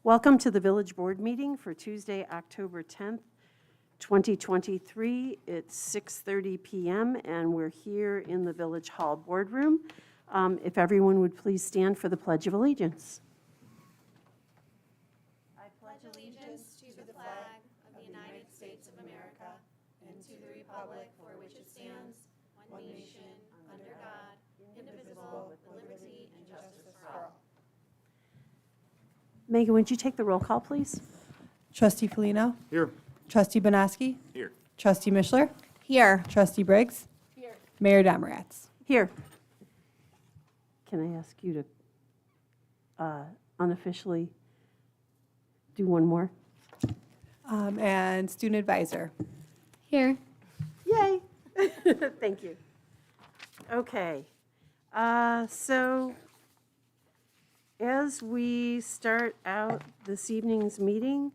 Welcome to the Village Board meeting for Tuesday, October 10th, 2023. It's 6:30 p.m. and we're here in the Village Hall Boardroom. If everyone would please stand for the Pledge of Allegiance. I pledge allegiance to the flag of the United States of America and to the republic for which it stands, one nation, under God, indivisible, with liberty and justice for all. Megan, would you take the roll call, please? Trustee Felino. Here. Trustee Bonaski. Here. Trustee Mishler. Here. Trustee Briggs. Here. Mayor Demeratz. Here. Can I ask you to unofficially do one more? And student advisor. Here. Yay! Thank you. Okay. So as we start out this evening's meeting,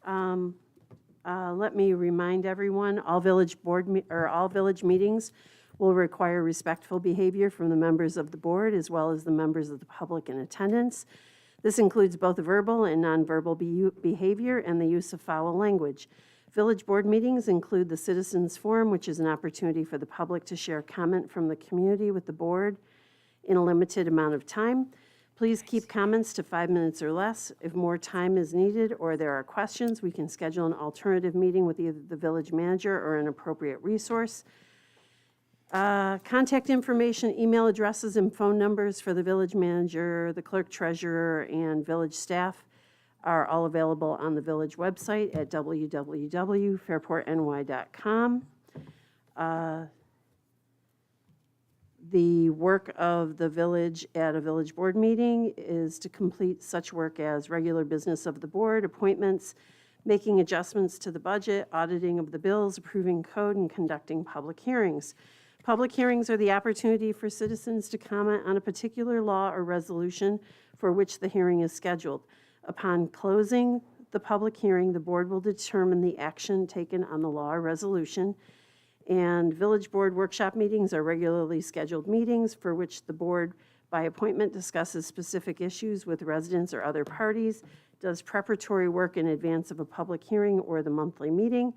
let me remind everyone, all village meetings will require respectful behavior from the members of the board as well as the members of the public in attendance. This includes both verbal and nonverbal behavior and the use of foul language. Village board meetings include the Citizens Forum, which is an opportunity for the public to share comment from the community with the board in a limited amount of time. Please keep comments to 5 minutes or less. If more time is needed or there are questions, we can schedule an alternative meeting with either the village manager or an appropriate resource. Contact information, email addresses, and phone numbers for the village manager, the clerk treasurer, and village staff are all available on the village website at www.fairportny.com. The work of the village at a village board meeting is to complete such work as regular business of the board, appointments, making adjustments to the budget, auditing of the bills, approving code, and conducting public hearings. Public hearings are the opportunity for citizens to comment on a particular law or resolution for which the hearing is scheduled. Upon closing the public hearing, the board will determine the action taken on the law or resolution. And village board workshop meetings are regularly scheduled meetings for which the board, by appointment, discusses specific issues with residents or other parties, does preparatory work in advance of a public hearing or the monthly meeting,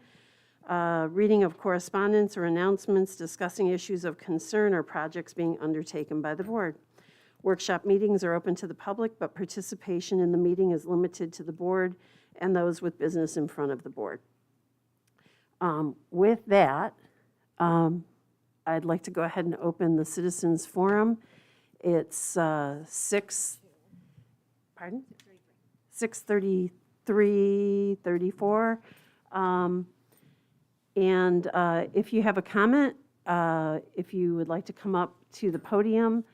reading of correspondence or announcements discussing issues of concern or projects being undertaken by the board. Workshop meetings are open to the public, but participation in the meeting is limited to the board and those with business in front of the board. With that, I'd like to go ahead and open the Citizens Forum. It's 6:33:34. And if you have a comment, if you would like to come up to the podium,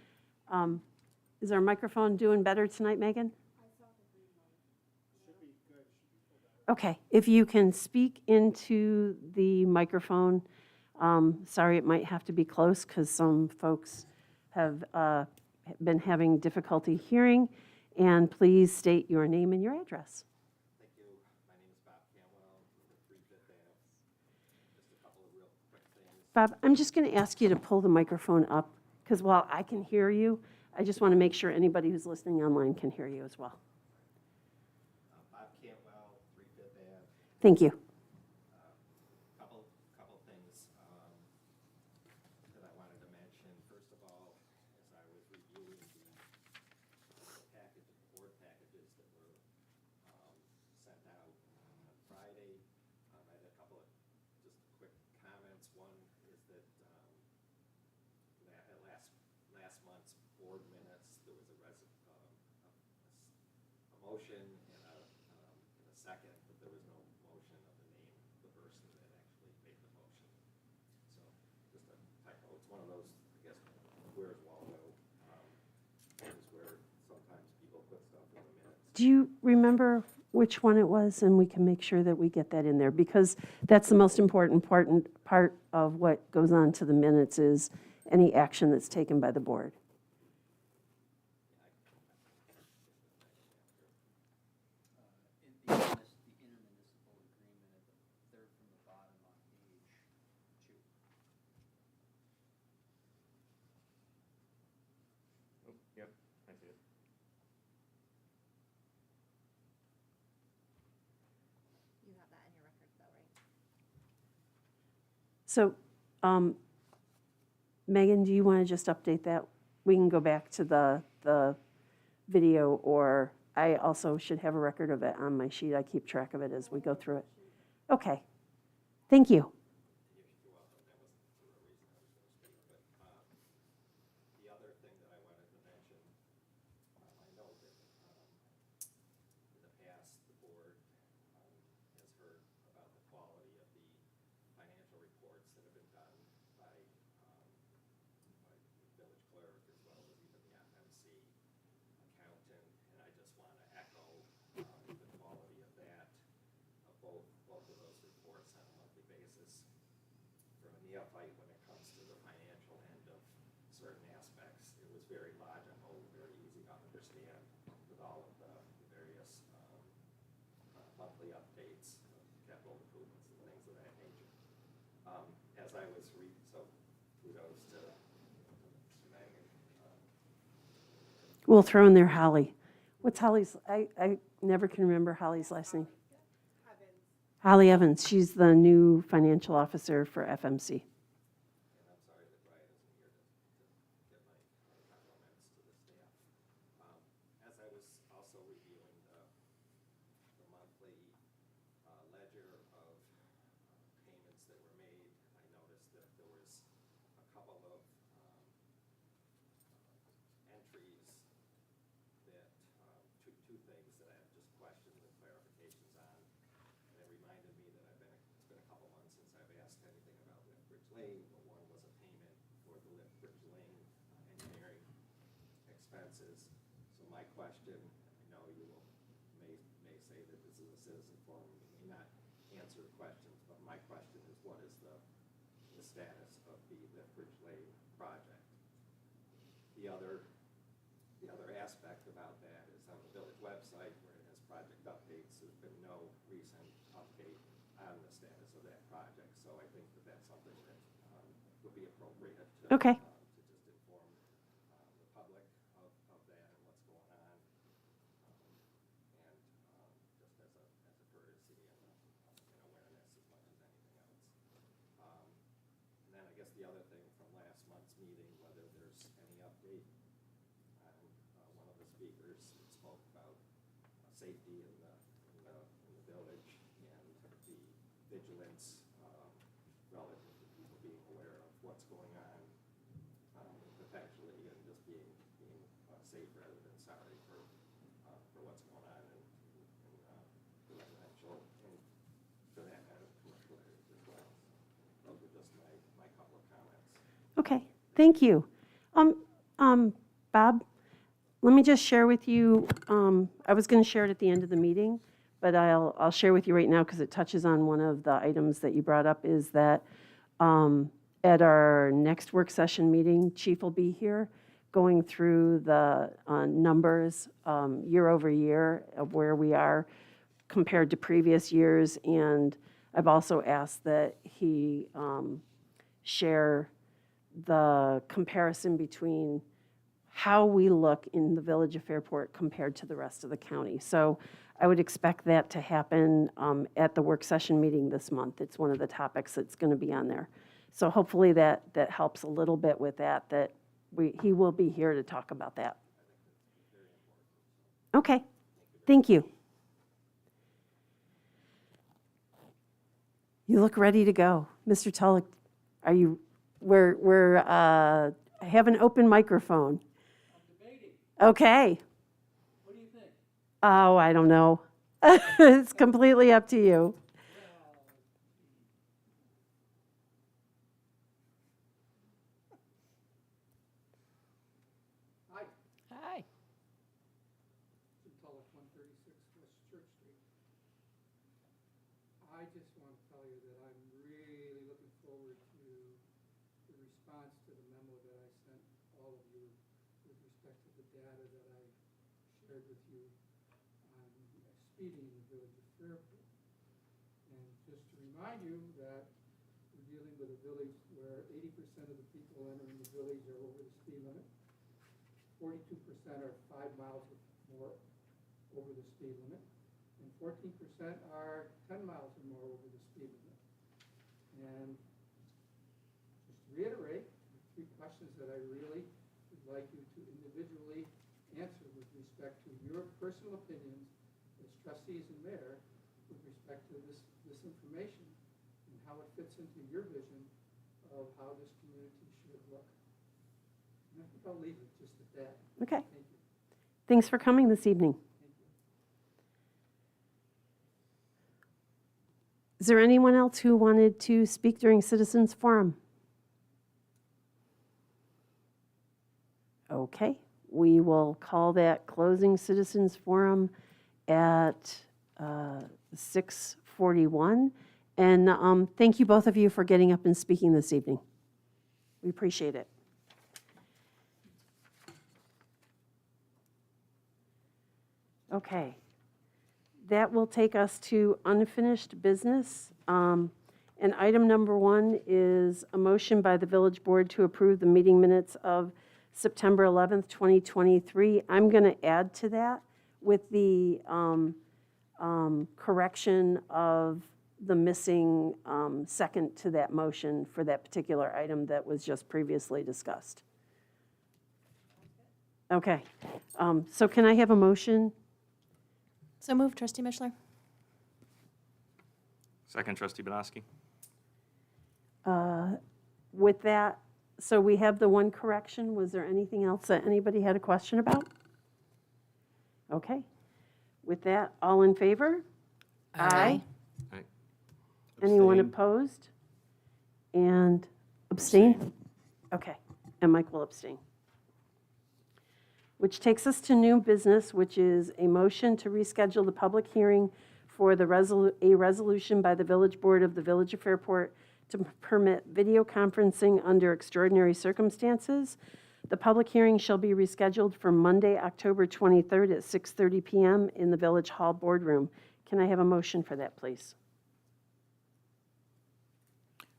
is our microphone doing better tonight, Megan? Okay, if you can speak into the microphone. Sorry, it might have to be close because some folks have been having difficulty hearing. And please state your name and your address. Thank you. My name is Bob Cantwell, 3 Fifth Ave. Just a couple of real quick things. Bob, I'm just going to ask you to pull the microphone up because while I can hear you, I just want to make sure anybody who's listening online can hear you as well. Bob Cantwell, 3 Fifth Ave. Thank you. Couple things that I wanted to mention. First of all, as I was reviewing the board packages that were sent out on Friday, I had a couple of just quick comments. One is that last month's board minutes, there was a motion and a second, but there was no motion of the name of the person that actually made the motion. So just a typo. It's one of those, I guess, where's Waldo, things where sometimes people put stuff in the minutes. Do you remember which one it was? And we can make sure that we get that in there because that's the most important part of what goes on to the minutes is any action that's taken by the board. The intermunicipal agreement at the third from the bottom on page 2. Yep, I see it. So, Megan, do you want to just update that? We can go back to the video, or I also should have a record of it on my sheet. I keep track of it as we go through it. Okay. Thank you. The other thing that I wanted to mention, I know that in the past, the board has heard about the quality of the financial reports that have been done by the village clerk as well as even the FMC accountant, and I just want to echo the quality of that, of both of those reports on a monthly basis. For a neophyte, when it comes to the financial end of certain aspects, it was very logical, very easy to understand with all of the various monthly updates, capital improvements and things of that nature. As I was so kudos to Megan. We'll throw in there Holly. What's Holly's? I never can remember Holly's last name. Holly Evans. She's the new financial officer for FMC. And I'm sorry that Brian isn't here to get my compliments to the staff. As I was also reviewing the monthly ledger of payments that were made, I noticed that there was a couple of entries that, two things that I have just questions and clarifications on. And it reminded me that it's been a couple months since I've asked anything about Liftbridge Lane, but one was a payment for the Liftbridge Lane engineering expenses. So my question, I know you may say that this is a citizen forum, you may not answer the questions, but my question is, what is the status of the Liftbridge Lane project? The other aspect about that is on the village website where it has project updates. There's been no recent update on the status of that project. So I think that that's something that would be appropriate to, Okay. To just inform the public of that and what's going on. And just as a courtesy and an awareness as much as anything else. And then I guess the other thing from last month's meeting, whether there's any update on one of the speakers that spoke about safety in the village and the vigilance relative to people being aware of what's going on potentially and just being safe rather than sorry for what's going on in the residential and for that matter commercial areas as well. Those are just my couple of comments. Okay. Thank you. Bob, let me just share with you, I was going to share it at the end of the meeting, but I'll share with you right now because it touches on one of the items that you brought up, is that at our next work session meeting, Chief will be here going through the numbers year over year of where we are compared to previous years. And I've also asked that he share the comparison between how we look in the village of Fairport compared to the rest of the county. So I would expect that to happen at the work session meeting this month. It's one of the topics that's going to be on there. So hopefully that helps a little bit with that he will be here to talk about that. Okay, thank you. You look ready to go. Mr. Tulloch, are you, I have an open microphone. Okay. What do you think? Oh, I don't know. It's completely up to you. Hi. Hi. Jim Tulloch, 136 West Church Street. I just want to tell you that I'm really looking forward to the response to the memo that I sent all of you with respect to the data that I shared with you on speeding in the village of Fairport. And just to remind you that we're dealing with a village where 80% of the people entering the village are over the speed limit. 42% are 5 miles or more over the speed limit, and 14% are 10 miles or more over the speed limit. And reiterate the 3 questions that I really would like you to individually answer with respect to your personal opinions as trustees and mayor with respect to this information and how it fits into your vision of how this community should look. And I think I'll leave it just at that. Okay. Thank you. Thanks for coming this evening. Thank you. Is there anyone else who wanted to speak during Citizens Forum? Okay, we will call that closing Citizens Forum at 6:41. And thank you, both of you, for getting up and speaking this evening. We appreciate it. Okay. That will take us to unfinished business. And item number 1 is a motion by the village board to approve the meeting minutes of September 11th, 2023. I'm going to add to that with the correction of the missing second to that motion for that particular item that was just previously discussed. Okay. So can I have a motion? So moved, Trustee Mishler. Second, Trustee Banowski. With that, so we have the one correction. Was there anything else that anybody had a question about? Okay. With that, all in favor? Aye. Aye. Anyone opposed? And abstain? Okay, and Mike will abstain. Which takes us to new business, which is a motion to reschedule the public hearing for the a resolution by the Village Board of the Village of Fairport to permit video conferencing under extraordinary circumstances. The public hearing shall be rescheduled for Monday, October 23rd at 6:30 PM in the Village Hall Boardroom. Can I have a motion for that, please?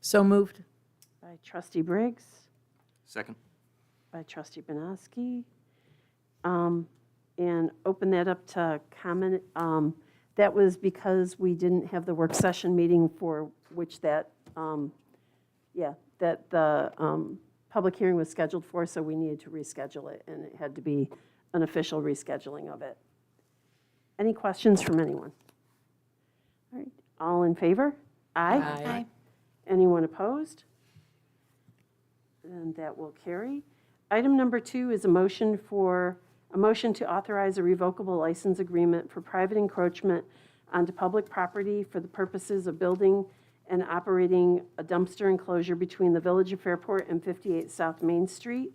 So moved. By Trustee Briggs, Second. by Trustee Banowski. And open that up to comment. That was because we didn't have the work session meeting for which that, that the public hearing was scheduled for, so we needed to reschedule it, and it had to be an official rescheduling of it. Any questions from anyone? All right, all in favor? Aye. Anyone opposed? And that will carry. Item number 2 is a motion to authorize a revocable license agreement for private encroachment onto public property for the purposes of building and operating a dumpster enclosure between the Village of Fairport and 58 South Main Street.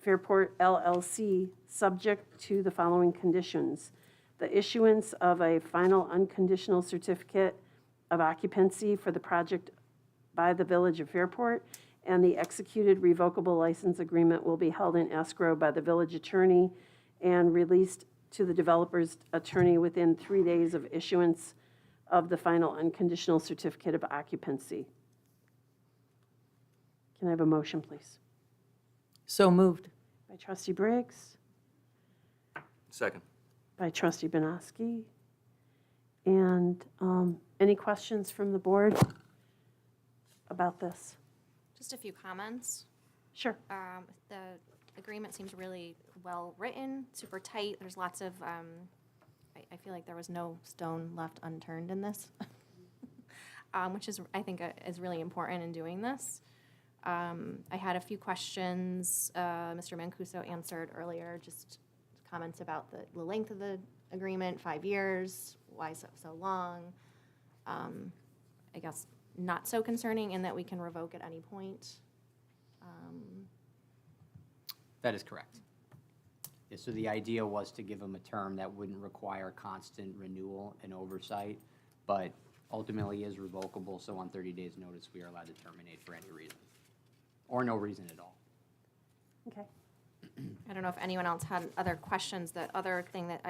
Fairport LLC, subject to the following conditions: the issuance of a final unconditional certificate of occupancy for the project by the Village of Fairport, and the executed revocable license agreement will be held in escrow by the village attorney and released to the developer's attorney within 3 days of issuance of the final unconditional certificate of occupancy. Can I have a motion, please? So moved. By Trustee Briggs, Second. by Trustee Banowski. And any questions from the board about this? Just a few comments. Sure. The agreement seems really well-written, super tight. There's lots of, I feel like there was no stone left unturned in this, which is, I think, is really important in doing this. I had a few questions Mr. Mancuso answered earlier, just comments about the length of the agreement, 5 years, why so long. I guess not so concerning in that we can revoke at any point. That is correct. Yeah, so the idea was to give them a term that wouldn't require constant renewal and oversight, but ultimately is revocable, so on 30 days' notice, we are allowed to terminate for any reason, or no reason at all. Okay. I don't know if anyone else had other questions. The other thing that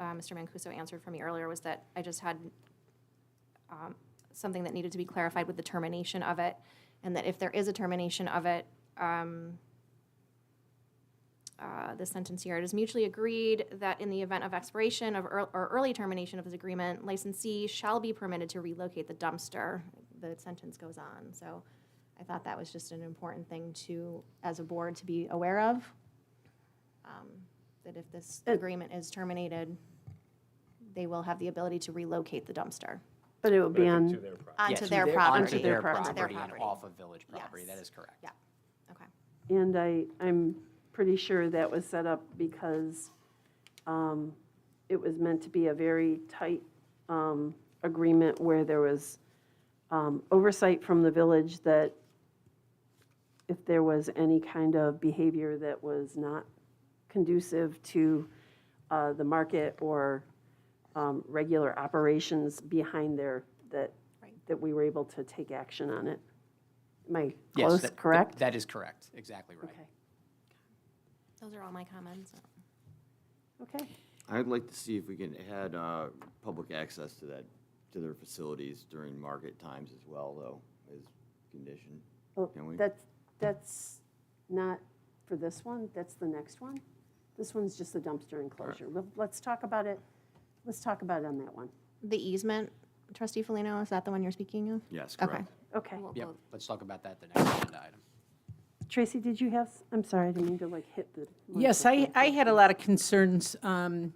Mr. Mancuso answered for me earlier was that I just had something that needed to be clarified with the termination of it, and that if there is a termination of it, the sentence here, it is mutually agreed that in the event of expiration of or early termination of this agreement, licensee shall be permitted to relocate the dumpster. the sentence goes on. So I thought that was just an important thing to, as a board, to be aware of. That if this agreement is terminated, they will have the ability to relocate the dumpster But it will be But I think on, to their property. onto Yes, their onto property. their property. Onto their property and off of village property, Yes. that is correct. Yeah, okay. and I'm pretty sure that was set up because it was meant to be a very tight agreement where there was oversight from the village that if there was any kind of behavior that was not conducive to the market or regular operations behind there, that, Right. that we were able to take action on it. Am I Yes, close, that- correct? That is correct, exactly right. Okay, Those are all my comments. okay. I'd like to see if we can add public access to that, to their facilities during market times as well, though, as condition. Well, Can we? that's not for this one, that's the next one. This one's just the dumpster enclosure. Well, let's talk about it on that one. The easement, trustee Felino, is that the one you're speaking of? Yes, Okay. correct. Okay. Yep, let's talk about that the next agenda item. Tracy, did you have, I'm sorry, I didn't mean to like hit the. Yes, I had a lot of concerns, not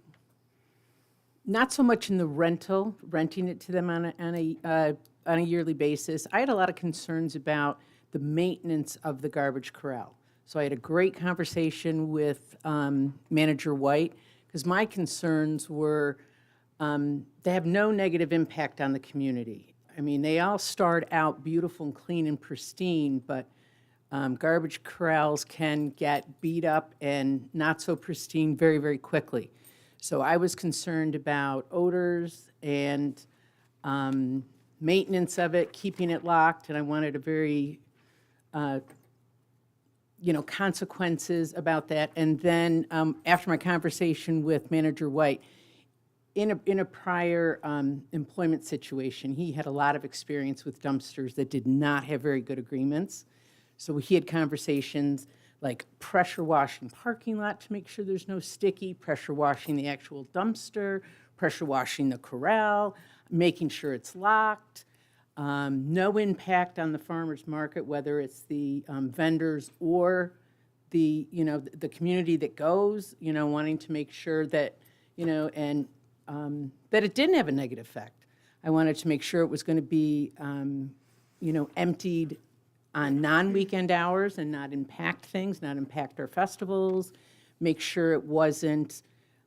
so much in the renting it to them on a yearly basis. I had a lot of concerns about the maintenance of the garbage corral. So I had a great conversation with Manager White, because my concerns were, they have no negative impact on the community. I mean, they all start out beautiful and clean and pristine, but garbage corrals can get beat up and not so pristine very, very quickly. So I was concerned about odors and maintenance of it, keeping it locked, and I wanted a very, consequences about that. And then after my conversation with Manager White, in a prior employment situation, he had a lot of experience with dumpsters that did not have very good agreements. So he had conversations like pressure washing parking lot to make sure there's no sticky, pressure washing the actual dumpster, pressure washing the corral, making sure it's locked, no impact on the farmer's market, whether it's the vendors or the, the community that goes, wanting to make sure that, and that it didn't have a negative effect. I wanted to make sure it was going to be, emptied on non-weekend hours and not impact things, not impact our festivals, make sure it wasn't,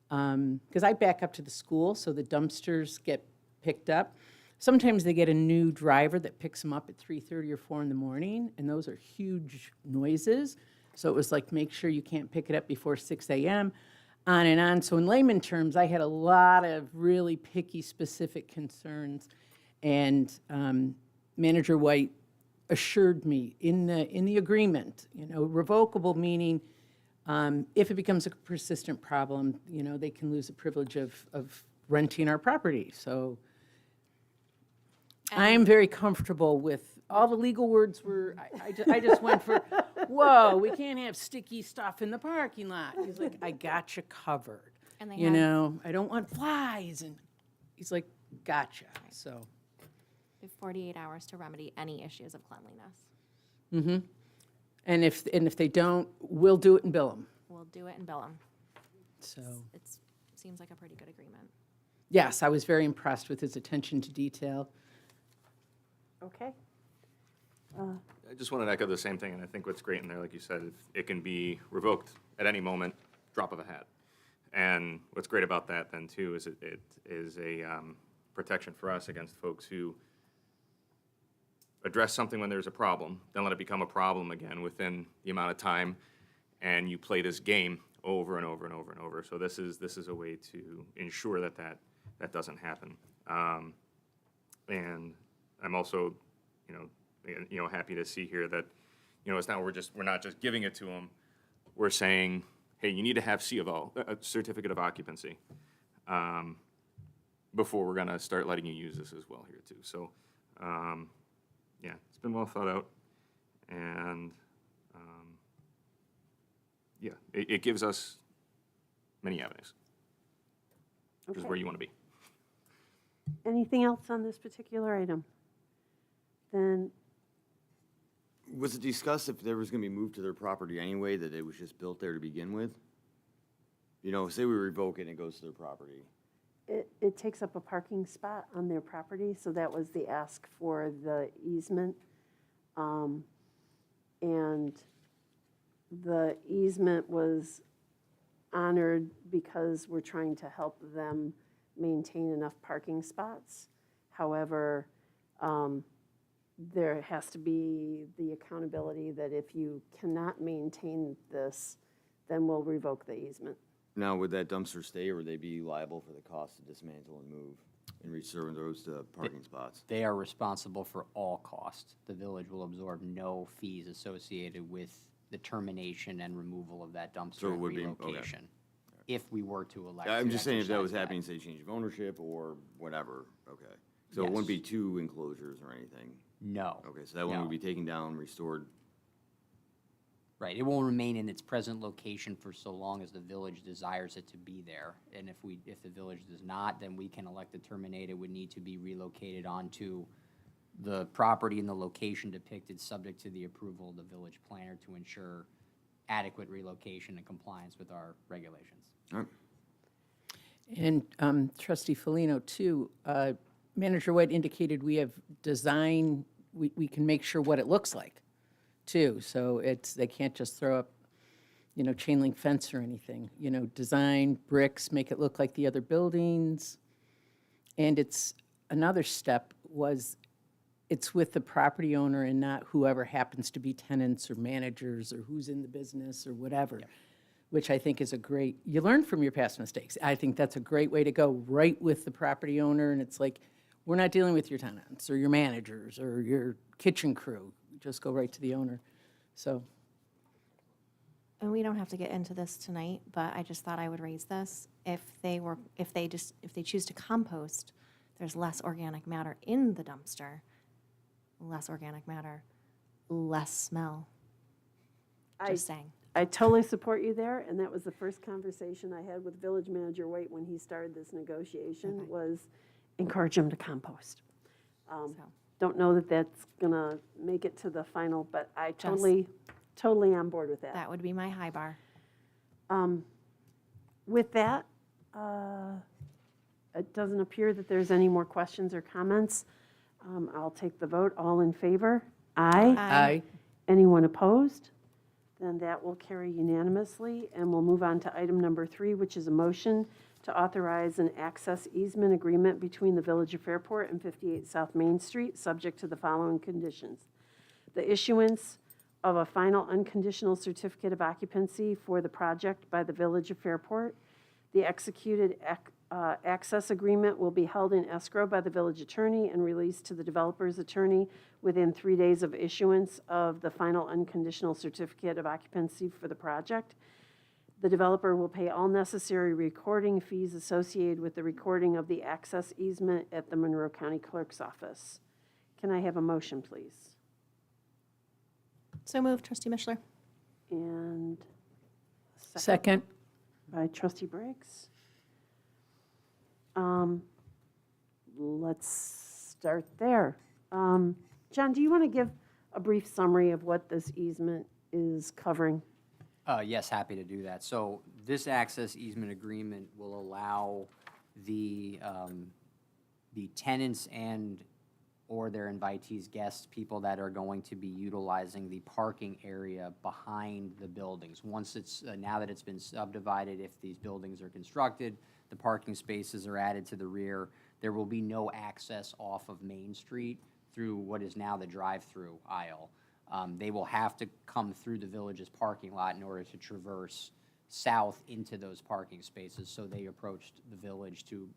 because I back up to the school, so the dumpsters get picked up. Sometimes they get a new driver that picks them up at 3:30 or 4 in the morning, and those are huge noises. So it was like, make sure you can't pick it up before 6 a.m., on and on. So in layman terms, I had a lot of really picky, specific concerns, and Manager White assured me in the agreement, revocable meaning if it becomes a persistent problem, they can lose the privilege of renting our property. So I am very comfortable with, all the legal words were, I just went for, whoa, we can't have sticky stuff in the parking lot. He's like, I got you covered. And they have- I don't want flies. And he's like, gotcha. So. We have 48 hours to remedy any issues of cleanliness. And if they don't, we'll do it and bill them. We'll do it and bill them. So, Seems like a pretty good agreement. yes, I was very impressed with his attention to detail. Okay. I just wanted to echo the same thing, and I think what's great in there, like you said, it can be revoked at any moment, drop of a hat. And what's great about that then too is it is a protection for us against folks who address something when there's a problem, then let it become a problem again within the amount of time, and you play this game over and over and over and over. So this is a way to ensure that doesn't happen. And I'm also, happy to see here that, it's not we're not just giving it to them. We're saying, hey, you need to have C of O, a certificate of occupancy, before we're gonna start letting you use this as well here too. So, yeah, it's been well thought out, and yeah, it gives us many avenues, which is Okay. where you want to be. Anything else on this particular item? Then, Was it discussed if there was gonna be moved to their property anyway, that it was just built there to begin with? You know, say we revoke it and it goes to their property. it takes up a parking spot on their property, so that was the ask for the easement. And the easement was honored because we're trying to help them maintain enough parking spots. However, there has to be the accountability that if you cannot maintain this, then we'll revoke the easement. Now, would that dumpster stay, or would they be liable for the cost to dismantle and move and reserve those parking spots? They are responsible for all costs. The village will absorb no fees associated with the termination and removal of that So dumpster it and would be- okay. relocation, if we were to elect I'm to just saying if that exercise was that. happening, say change of ownership or whatever, okay. So it Yes. wouldn't be two enclosures or anything? No. Okay, so that one no. would be taken down, restored. Right, it will remain in its present location for so long as the village desires it to be there. And if the village does not, then we can elect to terminate. It would need to be relocated onto the property and the location depicted, subject to the approval of the village planner to ensure adequate relocation and compliance with our regulations. All right. And trustee Felino, too, Manager White indicated we have design, we can make sure what it looks like, too. So they can't just throw up, chain link fence or anything. Design bricks, make it look like the other buildings. And another step was, it's with the property owner and not whoever happens to be tenants or managers or who's in the business or whatever, which I think is you learn from your past mistakes. I think that's a great way to go, right with the property owner, and it's like, we're not dealing with your tenants or your managers or your kitchen crew. Just go right to the owner. So, And we don't have to get into this tonight, but I just thought I would raise this. If they choose to compost, there's less organic matter in the dumpster. Less organic matter, less smell. Just saying. I totally support you there, and that was the first conversation I had with Village Manager White when he started this negotiation, was encourage him to compost. So, Don't know that that's gonna make it to the final, but I totally on board with that. that would be my high bar. With that, it doesn't appear that there's any more questions or comments. I'll take the vote. All in favor? Aye. aye. Anyone opposed? Then that will carry unanimously, and we'll move on to item number 3, which is a motion to authorize an access easement agreement between the Village of Fairport and 58 South Main Street, subject to the following conditions. The issuance of a final unconditional certificate of occupancy for the project by the Village of Fairport. The executed access agreement will be held in escrow by the village attorney and released to the developer's attorney within 3 days of issuance of the final unconditional certificate of occupancy for the project. The developer will pay all necessary recording fees associated with the recording of the access easement at the Monroe County Clerk's Office. Can I have a motion, please? So moved, trustee Mishler. And a Second, by trustee Briggs. Let's start there. John, do you want to give a brief summary of what this easement is covering? Yes, happy to do that. So this access easement agreement will allow the tenants or their invitees, guests, people that are going to be utilizing the parking area behind the buildings. Once now that it's been subdivided, if these buildings are constructed, the parking spaces are added to the rear, there will be no access off of Main Street through what is now the drive-through aisle. They will have to come through the village's parking lot in order to traverse south into those parking spaces. So they approached the village to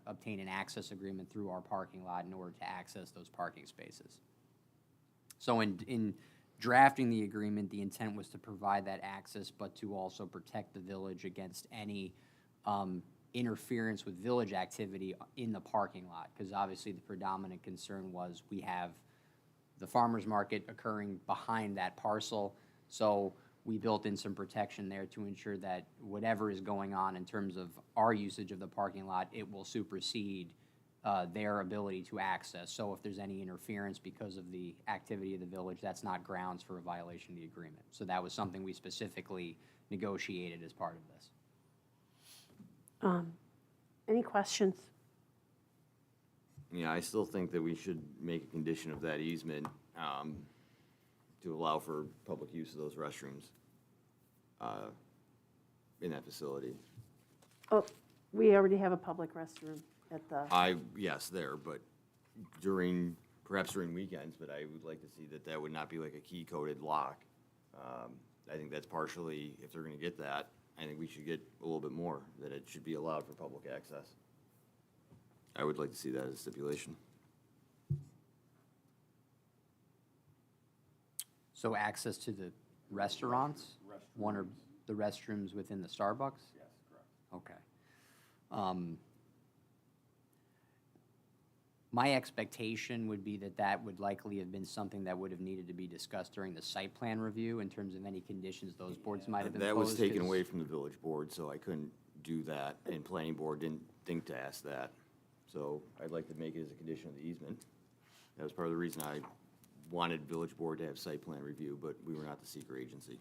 obtain an access agreement through our parking lot in order to access those parking spaces. So in drafting the agreement, the intent was to provide that access, but to also protect the village against any interference with village activity in the parking lot, because obviously the predominant concern was we have the farmer's market occurring behind that parcel. So we built in some protection there to ensure that whatever is going on in terms of our usage of the parking lot, it will supersede their ability to access. So if there's any interference because of the activity of the village, that's not grounds for a violation of the agreement. So that was something we specifically negotiated as part of this. Any questions? Yeah, I still think that we should make a condition of that easement to allow for public use of those restrooms in that facility. Oh, we already have a public restroom at the, Yes, there, but perhaps during weekends, but I would like to see that that would not be like a key-coded lock. I think that's partially, if they're gonna get that, I think we should get a little bit more, that it should be allowed for public access. I would like to see that as a stipulation. So access to the restaurants? One or the restrooms within the Starbucks? Yes, correct. Okay. My expectation would be that that would likely have been something that would have needed to be discussed during the site plan review in terms of any conditions those boards might have imposed. That was taken 'cause- away from the village board, so I couldn't do that, and planning board didn't think to ask that. So I'd like to make it as a condition of the easement. That was part of the reason I wanted village board to have site plan review, but we were not the seeker agency.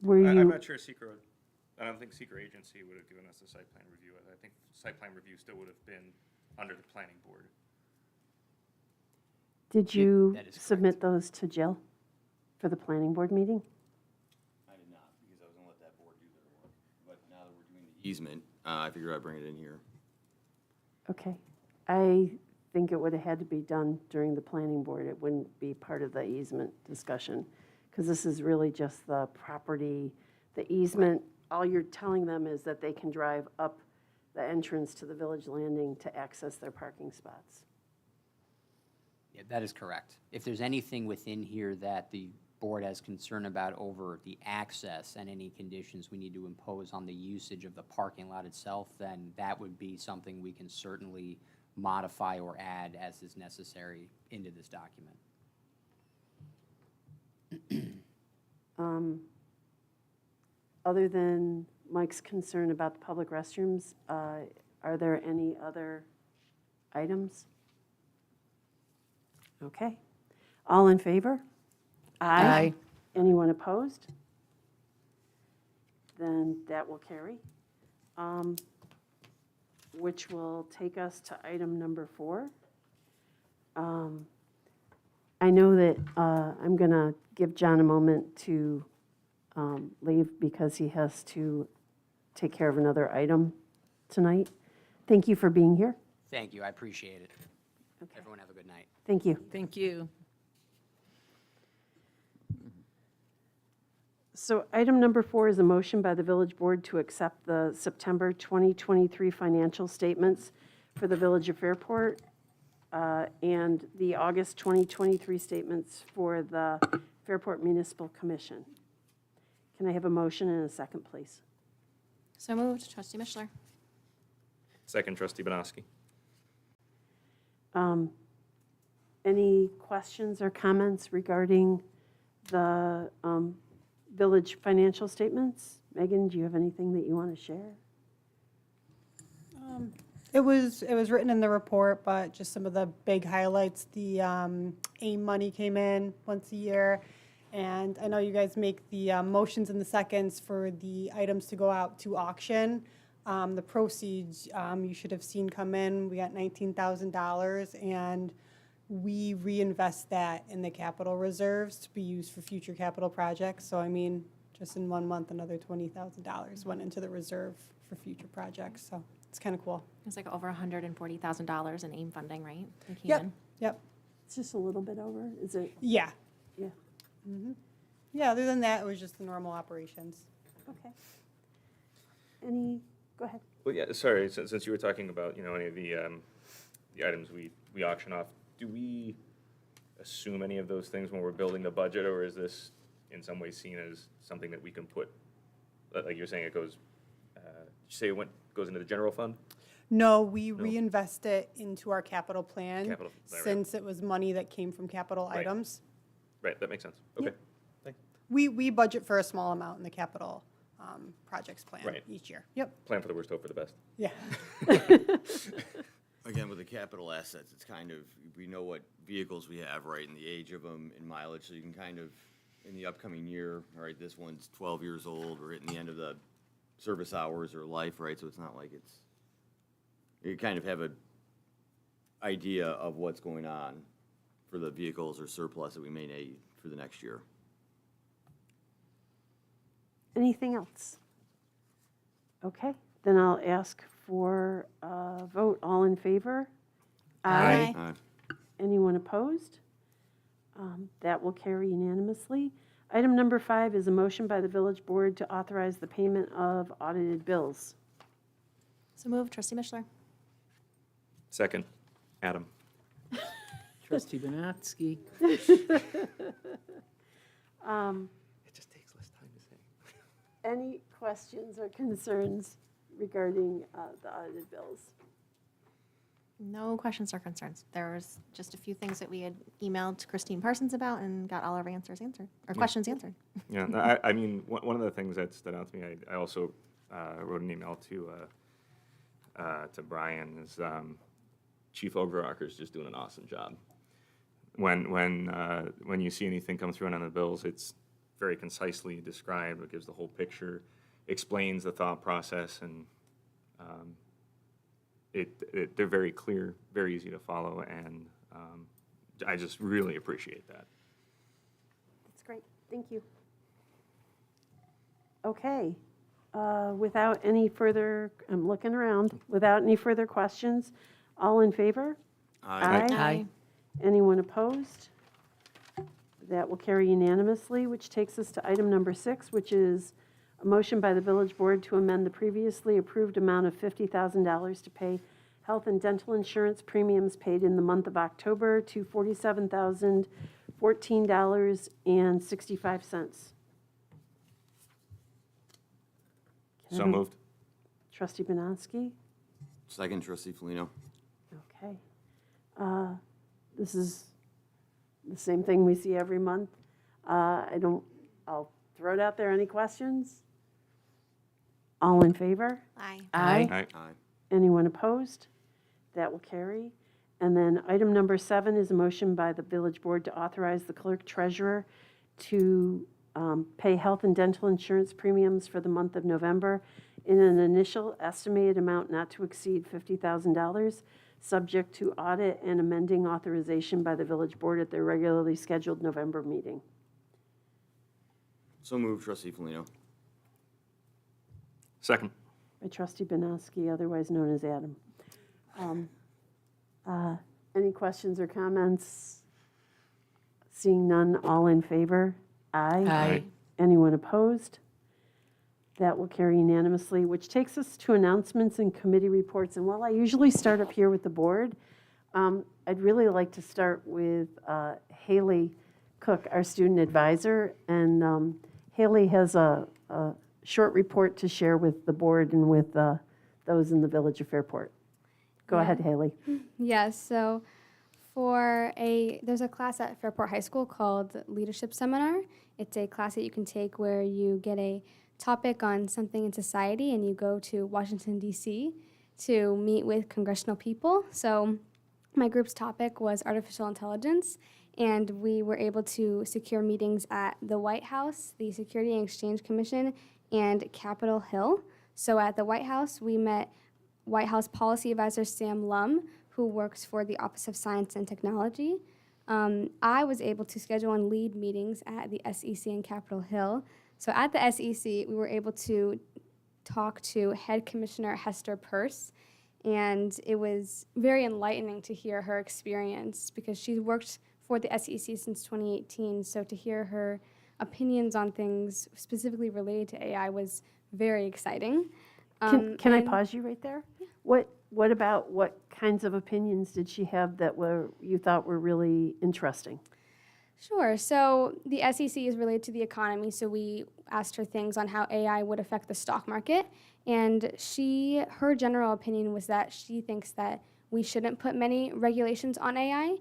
were I'm you, not sure I don't think seeker agency would have given us a site plan review. I think site plan review still would have been under the planning board. did you that is correct. submit those to Jill for the planning board meeting? I did not, because I was gonna let that board do their work. But now that we're doing the easement, I figured I'd bring it in here. Okay. I think it would have had to be done during the planning board. It wouldn't be part of the easement discussion, because this is really just the property, the easement. All you're telling them is that they can drive up the entrance to the village landing to access their parking spots. Yeah, that is correct. If there's anything within here that the board has concern about over the access and any conditions we need to impose on the usage of the parking lot itself, then that would be something we can certainly modify or add as is necessary into this document. Other than Mike's concern about the public restrooms, are there any other items? Okay. All in favor? Aye. Anyone opposed? Then that will carry. Which will take us to item number 4. I know that I'm going to give John a moment to leave because he has to take care of another item tonight. Thank you for being here. Thank you, I appreciate it. Everyone have a good night. Thank you. Thank you. So item number 4 is a motion by the village board to accept the September 2023 financial statements for the Village of Fairport and the August 2023 statements for the Fairport Municipal Commission. Can I have a motion and a second, please? So moved. Trustee Mishler. Second, trustee Banowski. Any questions or comments regarding the village financial statements? Megan, do you have anything that you want to share? It was written in the report, but just some of the big highlights. The AIM money came in once a year, and I know you guys make the motions and the seconds for the items to go out to auction. The proceeds you should have seen come in. We got $19,000, and we reinvest that in the capital reserves to be used for future capital projects. So I mean, just in 1 month, another $20,000 went into the reserve for future projects. So it's kind of cool. It's like over $140,000 in AIM funding, right? That came Yep. in. Yep. It's just a little bit over, is it? Yeah. Yeah, Yeah. Other than that, it was just the normal operations. okay. Go ahead. Well, yeah, sorry, since you were talking about, any of the items we auction off, do we assume any of those things when we're building the budget, or is this in some way seen as something that we can put, like you're saying, it goes, did you say goes into the general fund? No, we reinvest it into our capital plan. Capital, right. Since it was money that came from capital Right. items. Right, that makes sense. Okay. Thanks. We budget for a small amount in the capital projects plan Right. each year. Yep, Plan for the worst, hope for the best. yeah. Again, with the capital assets, it's kind of, we know what vehicles we have, right, and the age of them and mileage, so you can kind of, in the upcoming year, all right, this one's 12 years old, we're hitting the end of the service hours or life, right, so it's not like it's, you kind of have a idea of what's going on for the vehicles or surplus that we may need for the next year. Anything else? Okay, then I'll ask for a vote. All in favor? Aye. Anyone opposed? That will carry unanimously. Item number 5 is a motion by the village board to authorize the payment of audited bills. So moved, trustee Mishler. Second, Adam. Trustee Benatsky. It just takes less time to say. Any questions or concerns regarding the audited bills? No questions or concerns. There was just a few things that we had emailed to Christine Parsons about and got all our answers answered, or questions answered. Yeah, no, I mean, one of the things that stood out to me, I also wrote an email to Brian, is Chief Ogeracher's just doing an awesome job. When you see anything come through on the bills, it's very concisely described. It gives the whole picture, explains the thought process, and they're very clear, very easy to follow, and I just really appreciate that. That's great, thank you. Okay, without any further, I'm looking around, without any further questions, all in favor? Aye. Anyone opposed? That will carry unanimously, which takes us to item number 6, which is a motion by the village board to amend the previously approved amount of $50,000 to pay health and dental insurance premiums paid in the month of October to $47,014.65. So moved. Trustee Benansky? Second, trustee Felino. Okay. This is the same thing we see every month. I'll throw it out there. Any questions? All in favor? Aye. Aye. Aye. Aye. Anyone opposed? That will carry. And then item number 7 is a motion by the village board to authorize the clerk treasurer to pay health and dental insurance premiums for the month of November in an initial estimated amount not to exceed $50,000, subject to audit and amending authorization by the village board at their regularly scheduled November meeting. So moved, trustee Felino. Second. By trustee Benansky, otherwise known as Adam. Any questions or comments? Seeing none, all in favor? Aye. Aye. Anyone opposed? That will carry unanimously, which takes us to announcements and committee reports. And while I usually start up here with the board, I'd really like to start with Haley Cook, our student advisor. And Haley has a short report to share with the board and with those in the village of Fairport. Go ahead, Haley. Yes, so there's a class at Fairport High School called Leadership Seminar. It's a class that you can take where you get a topic on something in society and you go to Washington, D.C. to meet with congressional people. So my group's topic was artificial intelligence, and we were able to secure meetings at the White House, the Security and Exchange Commission, and Capitol Hill. So at the White House, we met White House Policy Advisor Sam Lum, who works for the Office of Science and Technology. I was able to schedule and lead meetings at the SEC in Capitol Hill. So at the SEC, we were able to talk to Head Commissioner Hester Peirce, and it was very enlightening to hear her experience because she's worked for the SEC since 2018. So to hear her opinions on things specifically related to AI was very exciting. Can I and- pause you right there? What about what kinds of opinions did she have that you thought were really interesting? Sure. So the SEC is related to the economy, so we asked her things on how AI would affect the stock market, and her general opinion was that she thinks that we shouldn't put many regulations on AI.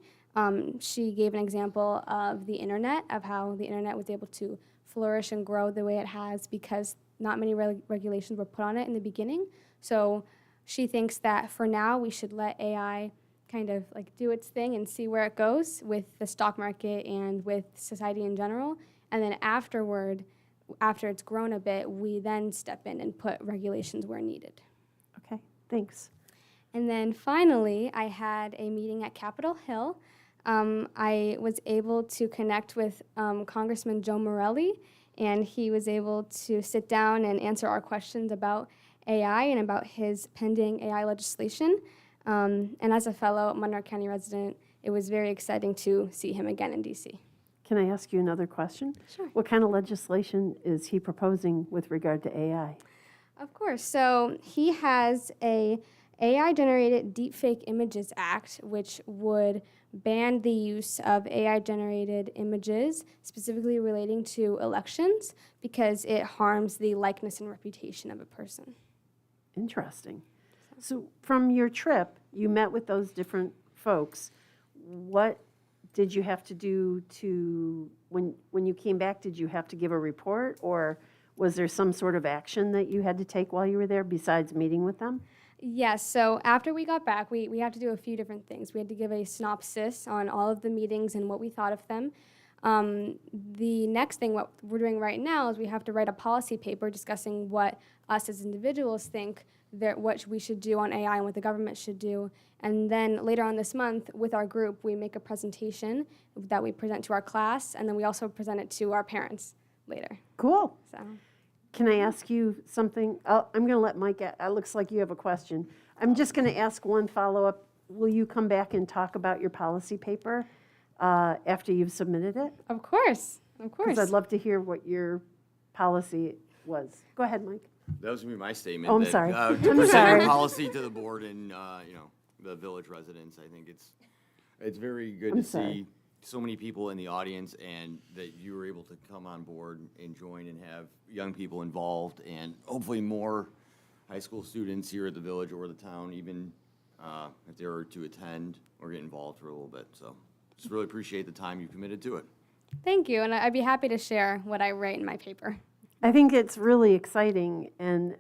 She gave an example of the internet, of how the internet was able to flourish and grow the way it has because not many regulations were put on it in the beginning. So she thinks that for now we should let AI kind of like do its thing and see where it goes with the stock market and with society in general. And then afterward, after it's grown a bit, we then step in and put regulations where needed. Okay, thanks. And then finally, I had a meeting at Capitol Hill. I was able to connect with Congressman Joe Morelli, and he was able to sit down and answer our questions about AI and about his pending AI legislation. And as a fellow Monroe County resident, it was very exciting to see him again in DC. Can I ask you another question? Sure. What kind of legislation is he proposing with regard to AI? Of course. So he has a AI-generated Deepfake Images Act, which would ban the use of AI-generated images, specifically relating to elections, because it harms the likeness and reputation of a person. Interesting. So from your trip, you met with those different folks. What did you have to do to, when you came back, did you have to give a report, or was there some sort of action that you had to take while you were there besides meeting with them? Yes, so after we got back, we had to do a few different things. We had to give a synopsis on all of the meetings and what we thought of them. The next thing, what we're doing right now, is we have to write a policy paper discussing what us as individuals think what we should do on AI and what the government should do. And then later on this month, with our group, we make a presentation that we present to our class, and then we also present it to our parents later. Cool. So. Can I ask you something? I'm going to let Mike, it looks like you have a question. I'm just going to ask one follow-up. Will you come back and talk about your policy paper after you've submitted it? Of course, of course. Because I'd love to hear what your policy was. Go ahead, Mike. That was gonna be my statement. Oh, I'm that, sorry. To I'm present sorry. your policy to the board and, the village residents, I think it's very good I'm to sorry. see so many people in the audience and that you were able to come on board and join and have young people involved and hopefully more high school students here at the village or the town, even if they were to attend or get involved for a little bit. So just really appreciate the time you committed to it. Thank you, and I'd be happy to share what I write in my paper. I think it's really exciting, and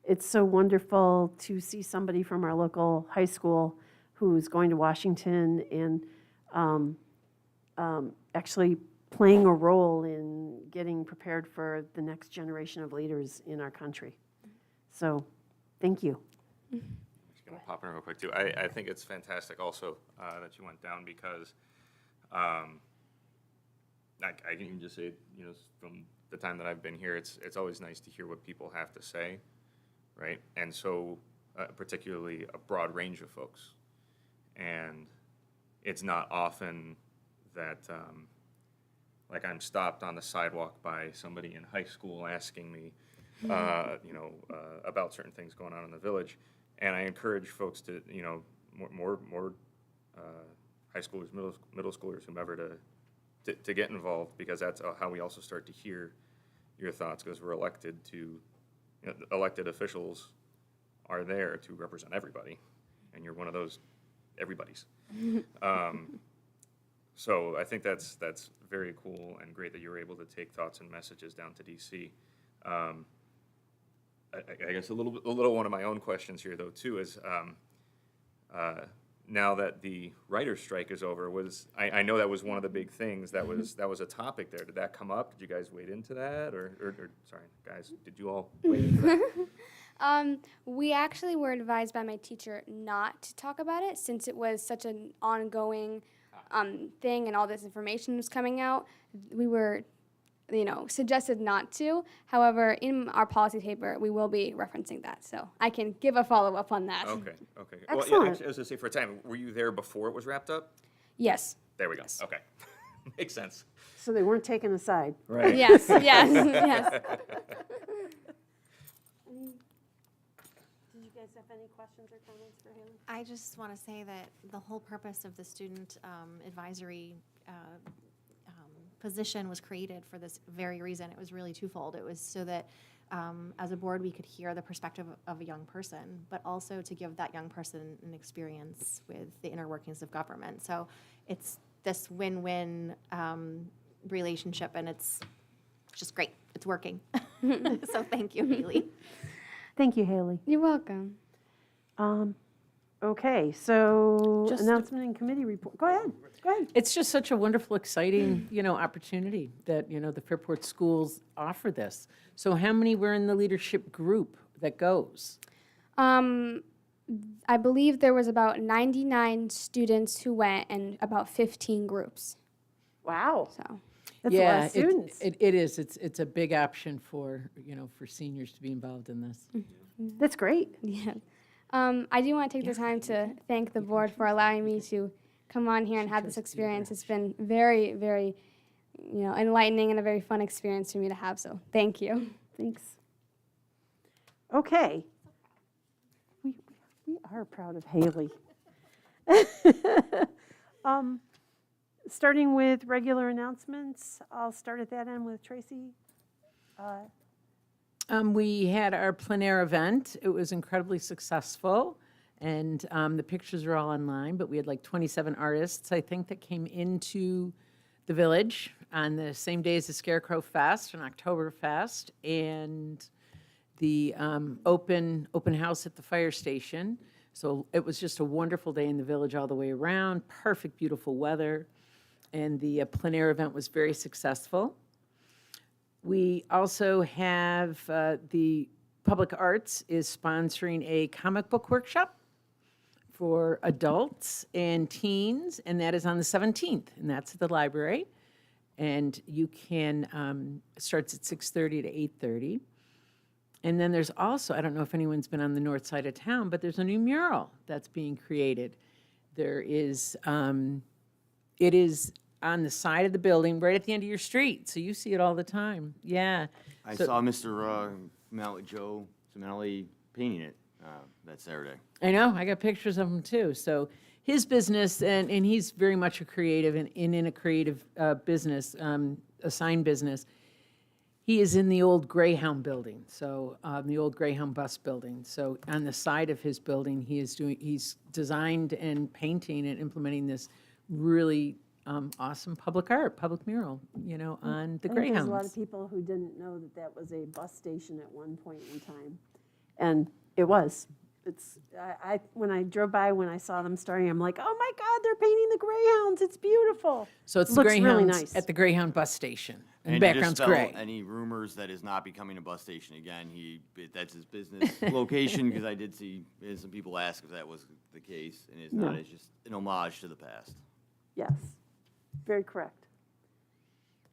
it's so wonderful to see somebody from our local high school who's going to Washington and actually playing a role in getting prepared for the next generation of leaders in our country. So, thank you. Just gonna pop in real quick too. I think it's fantastic also that you went down because I can even just say, from the time that I've been here, it's always nice to hear what people have to say, right? And so particularly a broad range of folks. And it's not often that like I'm stopped on the sidewalk by somebody in high school asking me about certain things going on in the village. And I encourage folks to, more high schoolers, middle schoolers, whomever, to get involved, because that's how we also start to hear your thoughts, because we're elected to, elected officials are there to represent everybody, and you're one of those everybody's. So I think that's very cool and great that you were able to take thoughts and messages down to DC. I guess a little one of my own questions here, though, too, is now that the writer's strike is over, I know that was one of the big things that was a topic there. Did that come up? Did you guys wade into that, or sorry, guys, did you all wade into that? We actually were advised by my teacher not to talk about it since it was such an ongoing thing and all this information was coming out. We were, suggested not to. However, in our policy paper, we will be referencing that, so I can give a follow-up on that. Okay. Well, Excellent. yeah, actually, I was gonna say, for a time, were you there before it was wrapped up? Yes. There we go. Okay, makes sense. So they weren't taken aside. Right. Yes, yes. Did you guys have any questions or comments for him? I just want to say that the whole purpose of the student advisory position was created for this very reason. It was really twofold. It was so that as a board, we could hear the perspective of a young person, but also to give that young person an experience with the inner workings of government. So it's this win-win relationship, and it's just great. It's working. So thank you, Haley. Thank you, Haley. You're welcome. Okay, so Just- announcement and committee report. Go ahead, go ahead. It's just such a wonderful, exciting, opportunity that, the Fairport schools offer this. So how many were in the leadership group that goes? I believe there was about 99 students who went and about 15 groups. Wow, So, that's a lot of it- students. It is. It's a big option for, for seniors to be involved in this. That's great. yeah. I do want to take the time to thank the board for allowing me to come on here and have this experience. It's been very, very, enlightening and a very fun experience for me to have. So, thank you. Thanks. Okay. We are proud of Haley. Starting with regular announcements, I'll start at that end with Tracy. We had our plein air event. It was incredibly successful, and the pictures are all online, but we had like 27 artists, I think, that came into the village on the same day as the Scarecrow Fest and Oktoberfest, and the open house at the fire station. So it was just a wonderful day in the village all the way around, perfect, beautiful weather, and the plein air event was very successful. We also have the Public Arts is sponsoring a comic book workshop for adults and teens, and that is on the 17th, and that's at the library. And you can, starts at 6:30 to 8:30. And then there's also, I don't know if anyone's been on the north side of town, but there's a new mural that's being created. There is, it is on the side of the building, right at the end of your street, so you see it all the time. Yeah. I So- saw Mr. Joe Simonelli painting it that Saturday. I know, I got pictures of him too. So his business, and he's very much a creative and in a creative business, a sign business. He is in the old Greyhound building, so the old Greyhound bus building. So on the side of his building, he's designed and painting and implementing this really awesome public mural, on the I think there's a lot Greyhounds. of people who didn't know that that was a bus station at one point in time. And it was. It's, when I drove by, when I saw them starting, I'm like, oh my God, they're painting the Greyhounds. It's beautiful. So it's the Looks really Greyhounds nice. at the Greyhound bus station. And the And to background's dispel gray. any rumors that is not becoming a bus station again, that's his business location, because I did see some people ask if that was the case, and it's not. No. It's just an homage to the past. Yes, very correct.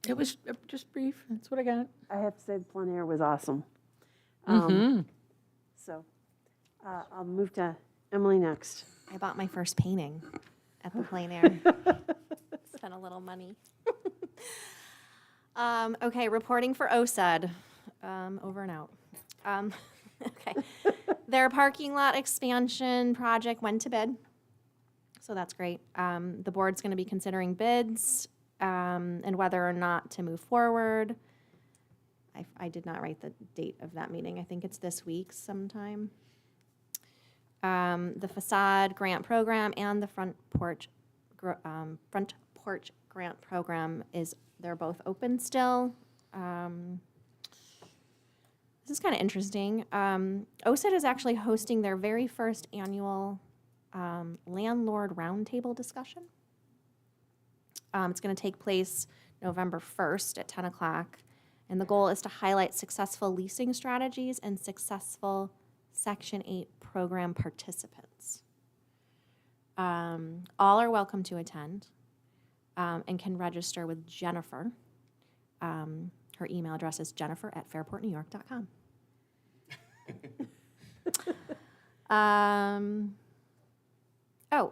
It was just brief, that's what I got. I have to say the plein air was awesome. So I'll move to Emily next. I bought my first painting at the plein air. Spent a little money. Okay, reporting for OSED. Over and out. Okay. Their parking lot expansion project went to bid, so that's great. The board's going to be considering bids and whether or not to move forward. I did not write the date of that meeting. I think it's this week sometime. The facade grant program and the front porch grant program they're both open still. This is kind of interesting. OSED is actually hosting their very first annual landlord roundtable discussion. It's going to take place November 1st at 10 o'clock. And the goal is to highlight successful leasing strategies and successful Section 8 program participants. All are welcome to attend and can register with Jennifer. Her email address is jennifer@fairportnewyork.com.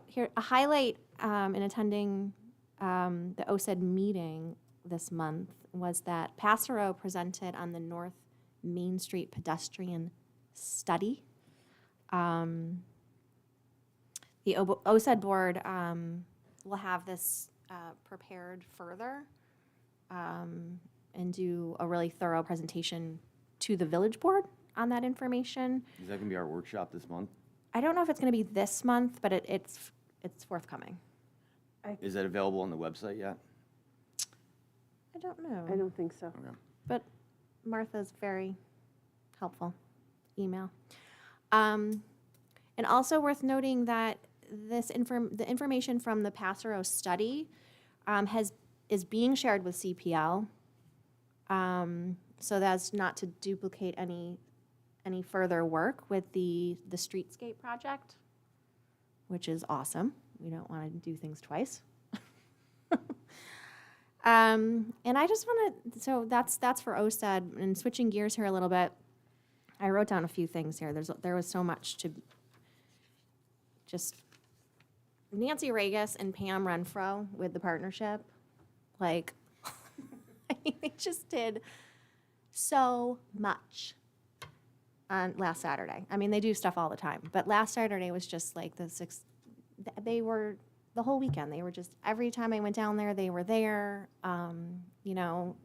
Here, a highlight in attending the OSED meeting this month was that Passero presented on the North Main Street pedestrian study. The OSED board will have this prepared further and do a really thorough presentation to the village board on that information. Is that gonna be our workshop this month? I don't know if it's going to be this month, but it's forthcoming. Is that available on the website yet? I don't know. I don't think so. Okay. But Martha's very helpful email. And also worth noting that the information from the Passero study is being shared with CPL. So that's not to duplicate any further work with the streetscape project, which is awesome. We don't want to do things twice. And I just want to, so that's for OSED, and switching gears here a little bit. I wrote down a few things here. There was so much to just, Nancy Regis and Pam Renfro with the partnership, like, I mean, they just did so much on last Saturday. I mean, they do stuff all the time, but last Saturday was just like they were, the whole weekend, they were just, every time I went down there, they were there, you know,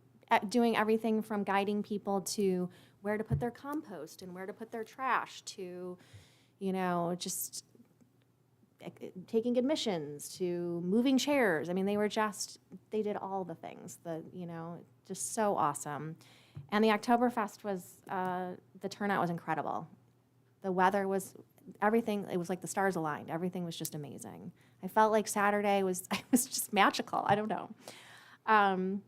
doing everything from guiding people to where to put their compost and where to put their trash to, you know, just taking admissions to moving chairs. I mean, they did all the things, you know, just so awesome. And the Oktoberfest was, the turnout was incredible. The weather was, everything, it was like the stars aligned. Everything was just amazing. I felt like Saturday was just magical. I don't know. And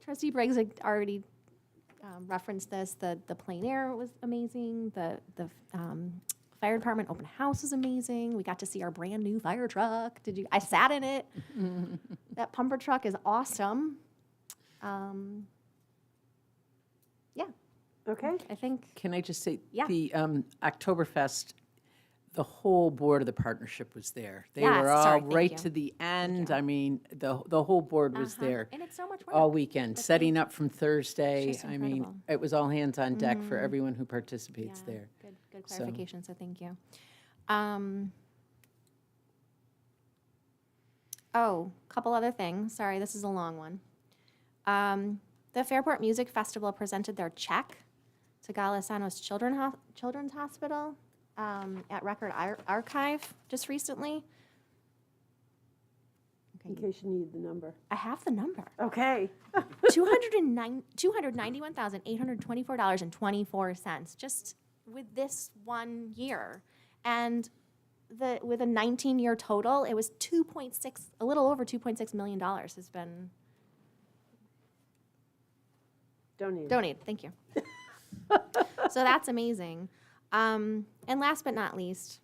Trustee Briggs had already referenced this. The plein air was amazing. The fire department open house was amazing. We got to see our brand new fire truck. I sat in it. That pumper truck is awesome. Yeah, Okay. I think, Can I just say, Yeah. the Oktoberfest, the whole board of the partnership was there. They Yes, were all sorry, thank right you. to the end. you. I mean, the whole board was there and it's so much work. all weekend, but setting they- up from Thursday. just I mean, incredible. it was all hands on deck for everyone who participates Yeah, there. Good So- clarification, so thank you. Oh, couple other things. Sorry, this is a long one. The Fairport Music Festival presented their check to Golisano's Children's Hospital at Record Archive just recently. In Okay, case you need the number. I have the number. Okay. $291,824.24 just with this 1 year. And with a 19-year total, it was a little over $2.6 million has been Donate. donated. Thank you. So that's amazing. And last but not least,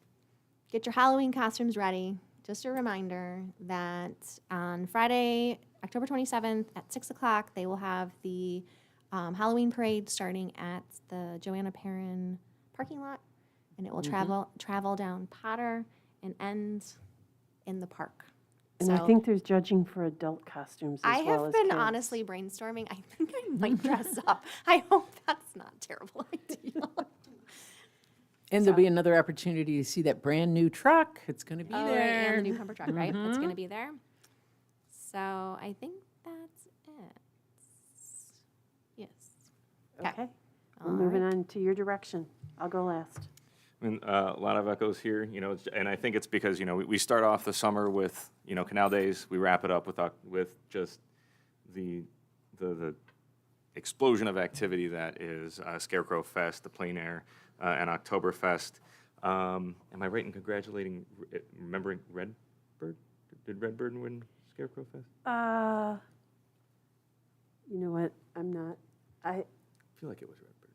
get your Halloween costumes ready. Just a reminder that on Friday, October 27th at 6 o'clock, they will have the Halloween parade starting at the Joanna Perrin parking lot. And it will travel down Potter and end in the park. And I So think there's judging for adult costumes as I well have as been kids. honestly brainstorming. I think I might dress up. I hope that's not a terrible idea. And there'll be another opportunity to see that brand-new truck. It's going to be Oh, there. right, and the new pumper truck, right? That's going to be there. So I think that's it. Yes. Okay. All We're moving right. on to your direction. I'll go last. I mean, a lot of echoes here, you know, and I think it's because, you know, we start off the summer with, you know, Canal Days. We wrap it up with just the explosion of activity that is Scarecrow Fest, the plein air, and Oktoberfest. Am I right in congratulating, remembering Redbird? Did Redbird win Scarecrow Fest? You know what? I'm not. I feel like it was Redbird.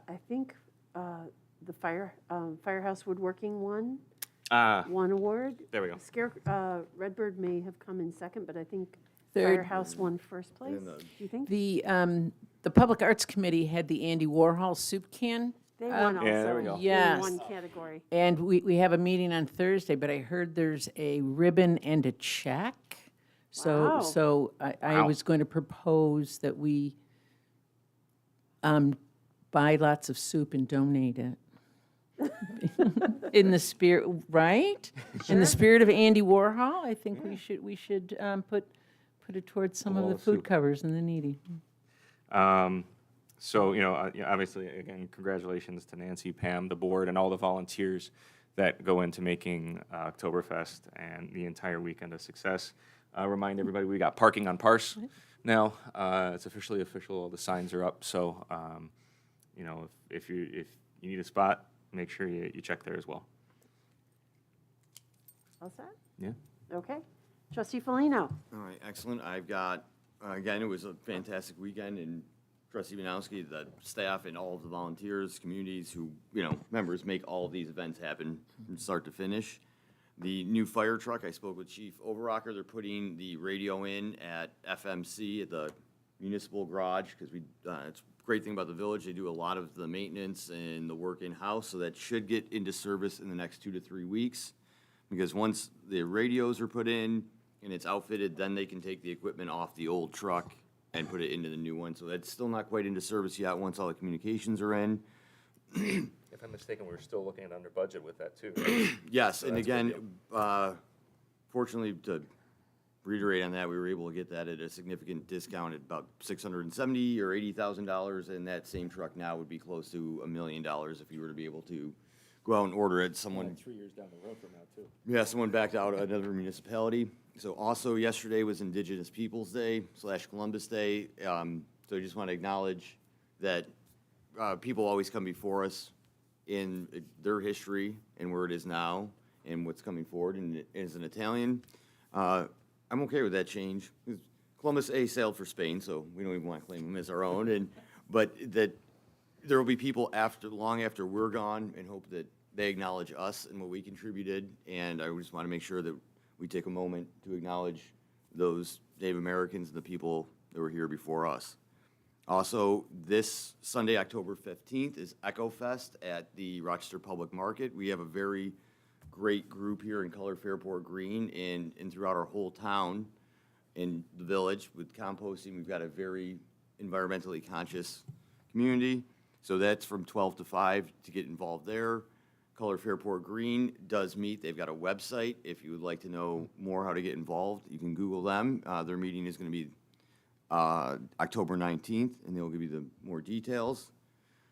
I think the Firehouse Woodworking won Ah, one award. there we go. Redbird may have come in second, but I think Third. Firehouse won first place. And, Do you think? The Public Arts Committee had the Andy Warhol soup can. They won also. Yeah, there we go. Yes. In one category. And we have a meeting on Thursday, but I heard there's a ribbon and a check. Wow. So I Wow. was going to propose that we buy lots of soup and donate it. In the spirit, right? In the spirit of Andy Warhol, I think we should put Put it towards some Bowl of the of food soup. covers and the needy. So, obviously, again, congratulations to Nancy, Pam, the board, and all the volunteers that go into making Oktoberfest and the entire weekend a success. Remind everybody, we got parking on Parse now. It's officially official. All the signs are up. So, if you need a spot, make sure you check there as well. All set? Yeah. Okay. Trustee Felino? All right, excellent. I've got, again, it was a fantastic weekend, and Trustee Banowski, the staff, and all of the volunteers, communities who, members make all of these events happen from start to finish. The new fire truck, I spoke with Chief Overrocker. They're putting the radio in at FMC at the municipal garage, because it's a great thing about the village. They do a lot of the maintenance and the work in-house, so that should get into service in the next 2 to 3 weeks. Because once the radios are put in and it's outfitted, then they can take the equipment off the old truck and put it into the new one. So that's still not quite into service yet, once all the communications are in. If I'm mistaken, we're still looking at under budget with that too. Yes, So and that's a good again, fortunately, to reiterate on that, we were able to get that at a significant discount at about $670,000 or $80,000, and that same truck now would be close to $1 million if you were to be able to go out and order it. Someone 3 years down the road from now too. Yeah, someone backed out another municipality. So also yesterday was Indigenous Peoples' Day / Columbus Day. So I just want to acknowledge that people always come before us in their history and where it is now and what's coming forward. And as an Italian, I'm okay with that change. Columbus sailed for Spain, so we don't even want to claim him as our own. But that there will be people long after we're gone, and hope that they acknowledge us and what we contributed. And I just want to make sure that we take a moment to acknowledge those Native Americans and the people that were here before us. Also, this Sunday, October 15th, is Echo Fest at the Rochester Public Market. We have a very great group here in Color Fairport Green and throughout our whole town in the village with composting. We've got a very environmentally conscious community. So that's from 12 to 5 to get involved there. Color Fairport Green does meet. They've got a website. If you would like to know more how to get involved, you can Google them. Their meeting is going to be October 19th, and they'll give you the more details.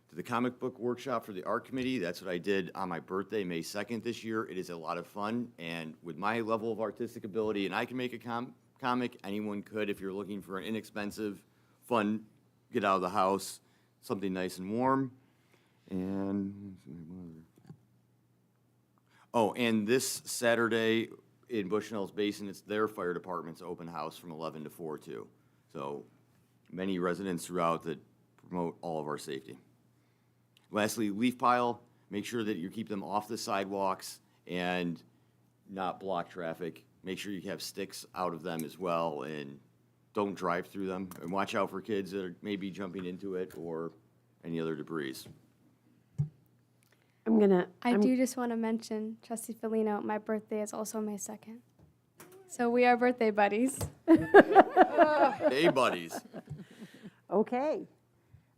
To the comic book workshop for the art committee, that's what I did on my birthday, May 2nd this year. It is a lot of fun, and with my level of artistic ability, and I can make a comic, anyone could. If you're looking for an inexpensive, fun, get out of the house, something nice and warm. And and this Saturday in Bushnell's Basin, it's their fire department's open house from 11 to 4 too. So many residents throughout that promote all of our safety. Lastly, leaf pile, make sure that you keep them off the sidewalks and not block traffic. Make sure you have sticks out of them as well, and don't drive through them. And watch out for kids that are maybe jumping into it or any other debris. I do just want to mention, Trustee Felino, my birthday is also May 2nd. So we are birthday buddies. Hey, buddies. Okay.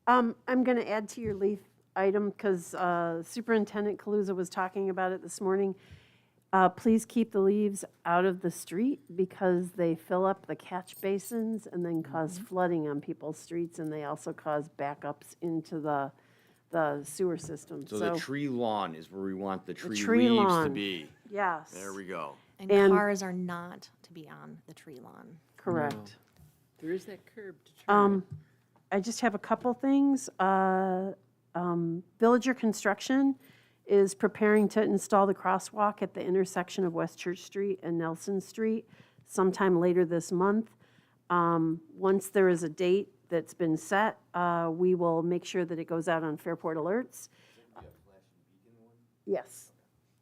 I'm going to add to your leaf item because Superintendent Kaluza was talking about it this morning. Please keep the leaves out of the street because they fill up the catch basins and then cause flooding on people's streets, and they also cause backups into the sewer system. So the tree lawn is where we want the tree tree leaves to lawn. be. Yes. There we go. And And- cars are not to be on the tree lawn. Correct. There is that curb to turn. I just have a couple things. Villager Construction is preparing to install the crosswalk at the intersection of West Church Street and Nelson Street sometime later this month. Once there is a date that's been set, we will make sure that it goes out on Fairport Alerts. Yes.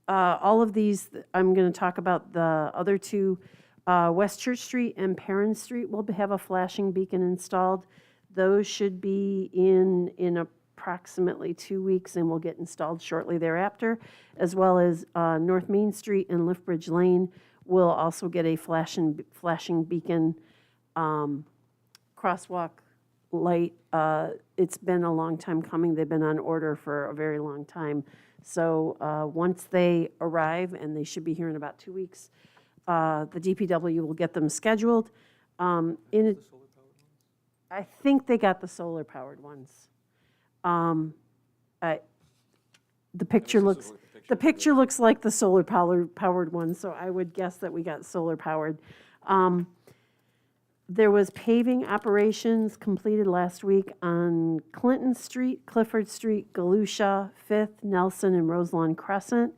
All of these, I'm going to talk about the other two. West Church Street and Perrin Street will have a flashing beacon installed. Those should be in approximately 2 weeks and will get installed shortly thereafter, as well as North Main Street and Liftbridge Lane will also get a flashing beacon crosswalk light. It's been a long time coming. They've been on order for a very long time. So once they arrive, and they should be here in about 2 weeks, the DPW will get them scheduled. In, I think they got the solar-powered ones. The picture looks like the solar-powered one, so I would guess that we got solar-powered. There was paving operations completed last week on Clinton Street, Clifford Street, Galusha, Fifth, Nelson, and Roselawn Crescent.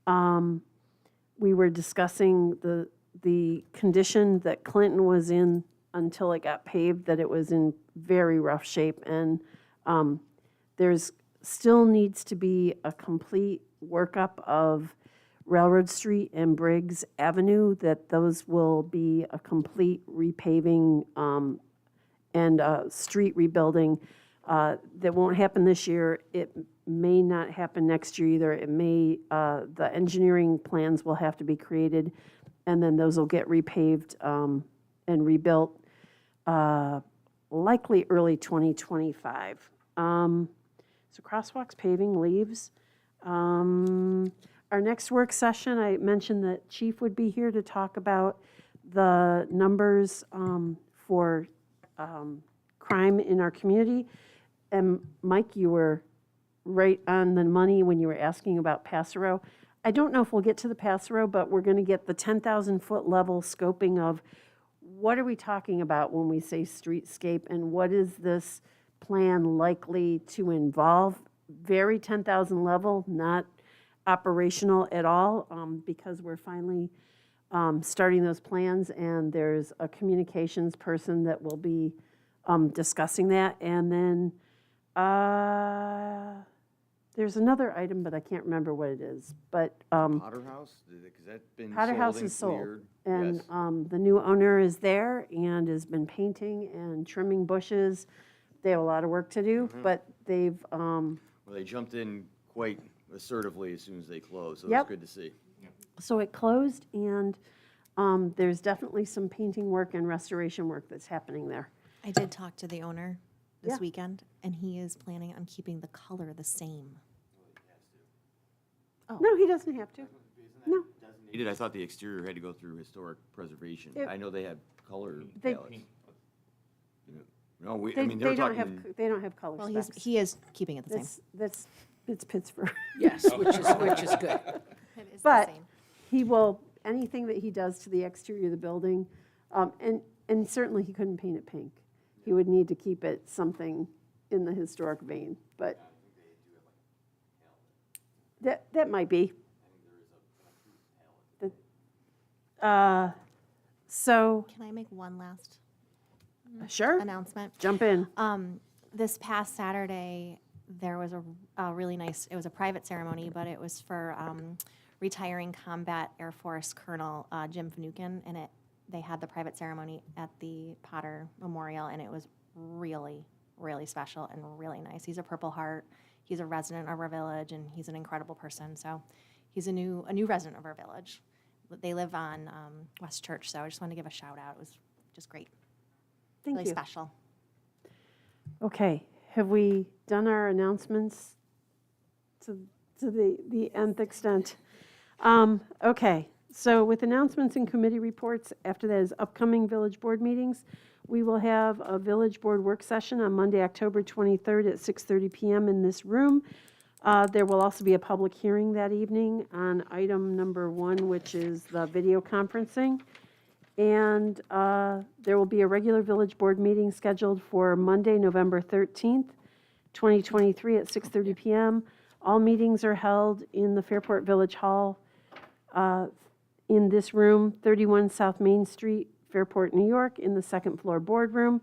We were discussing the condition that Clinton was in until it got paved, that it was in very rough shape. And there's still needs to be a complete workup of Railroad Street and Briggs Avenue, that those will be a complete repaving and street rebuilding. That won't happen this year. It may not happen next year either. It may, the engineering plans will have to be created, and then those will get repaved and rebuilt, likely early 2025. So crosswalks, paving, leaves. Our next work session, I mentioned that Chief would be here to talk about the numbers for crime in our community. And Mike, you were right on the money when you were asking about Passero. I don't know if we'll get to the Passero, but we're going to get the 10,000-foot level scoping of what are we talking about when we say streetscape, and what is this plan likely to involve. Very 10,000 level, not operational at all, because we're finally starting those plans, and there's a communications person that will be discussing that. And then there's another item, but I can't remember what it is. But Potter House, because that's been Potter sold House and is sold, cleared. and Yes. the new owner is there and has been painting and trimming bushes. They have a lot of work to do, but they've, Well, they jumped in quite assertively as soon as they closed, so Yep. it's good to see. so it closed, and there's definitely some painting work and restoration work that's happening there. I did talk to the owner this Yeah. weekend, and he is planning on keeping the color the same. No, he doesn't have to. No, Designated, I thought the exterior had to go through historic preservation. It- I know they have color They- palettes. No, I they, mean, they were they don't talking, have, they don't have color Well, specs. he is keeping it the same. It's Pittsburgh. Yes, which is good. It is But he will, anything that he does to the exterior of the building, and certainly he couldn't paint it pink. He would need to keep it something in the historic vein, but that might be. So, Can I make one last sure, announcement? jump in. This past Saturday, there was a really nice, it was a private ceremony, but it was for retiring Combat Air Force Colonel Jim Finucane, and they had the private ceremony at the Potter Memorial, and it was really, really special and really nice. He's a Purple Heart. He's a resident of our village, and he's an incredible person. So he's a new resident of our village. They live on West Church, so I just wanted to give a shout out. It was just great, Thank really you. special. Okay, have we done our announcements to the nth extent? Okay, so with announcements and committee reports, after that is upcoming village board meetings. We will have a village board work session on Monday, October 23rd at 6:30 PM in this room. There will also be a public hearing that evening on item number 1, which is the video conferencing. And there will be a regular village board meeting scheduled for Monday, November 13th, 2023 at 6:30 PM. All meetings are held in the Fairport Village Hall in this room, 31 South Main Street, Fairport, New York, in the second floor boardroom.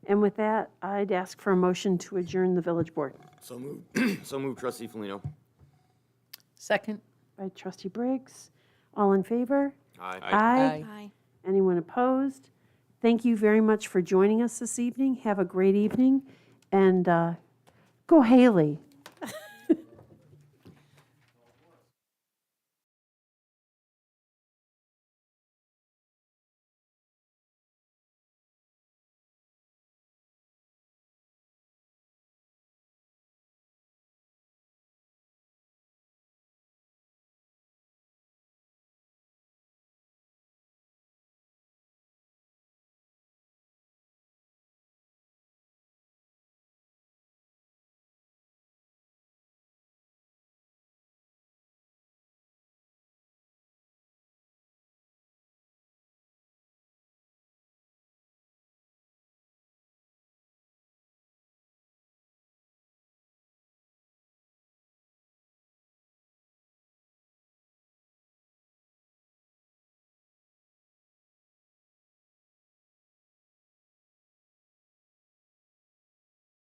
And with that, I'd ask for a motion to adjourn the village board. so moved, so moved, trustee Felino. Second? By trustee Briggs. All in favor? Aye. Aye. Bye. Anyone opposed? Thank you very much for joining us this evening. Have a great evening, and go Haley.